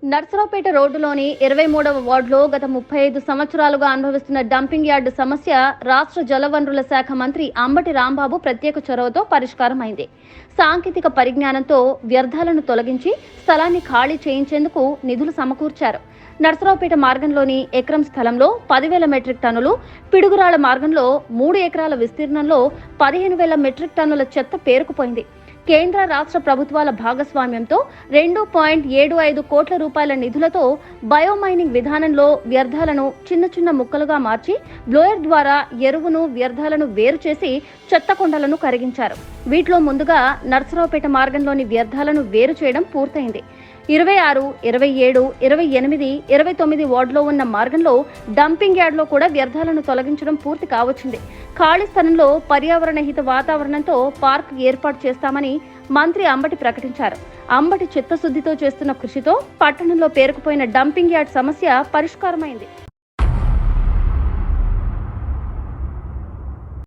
నర్సరావుపేట రోడ్డులోని 23వ వార్డులో గత 35 సంవత్సరాలుగా అనుభవిస్తున్న డంపింగ్ యార్డు సమస్య రాష్ట్ర జలవనరుల శాఖ మంత్రి అంబటి రాంబాబు ప్రత్యేక చొరవతో పరిష్కారమైంది. సాంకేతిక పరిజ్ఞానంతో వ్యర్థాలను తొలగించి స్థలాన్ని ఖాళీ చేయించేందుకు నిధులు సమకూర్చారు. నర్సరావుపేట మార్గంలోని ఎకరం స్థలంలో 10,000 మెట్రిక్ టన్నులు, పిడుగురాళ్ల మార్గంలో 3 ఎకరాల విస్తీర్ణంలో 15,000 మెట్రిక్ టన్నుల చెత్త పేరుకుపోయింది. కేంద్ర రాష్ట్ర ప్రభుత్వాల భాగస్వామ్యంతో 2.75 కోట్ల రూపాయల నిధులతో బయోమైనింగ్ విధానంలో వ్యర్థాలను చిన్న చిన్న ముక్కలుగా మార్చి బ్లోయర్ ద్వారా ఎరువును, వ్యర్థాలను వేరు చేసి చెత్త కొండలను కరిగించారు. వీటిలో ముందుగా నర్సరావుపేట మార్గంలోని వ్యర్థాలను వేరు చేయడం పూర్తయింది. 26, 27, 28, 29 వార్డులో ఉన్న మార్గంలో డంపింగ్ యార్డ్లో కూడా వ్యర్థాలను తొలగించడం పూర్తి కావచ్చింది. ఖాళీ స్థలంలో పర్యావరణ హిత వాతావరణంతో పార్క్ ఏర్పాటు చేస్తామని మంత్రి అంబటి ప్రకటించారు. అంబటి చిత్తశుద్ధితో చేస్తున్న కృషితో పట్టణంలో పేరుకుపోయిన డంపింగ్ యార్డ్ సమస్య పరిష్కారమైంది.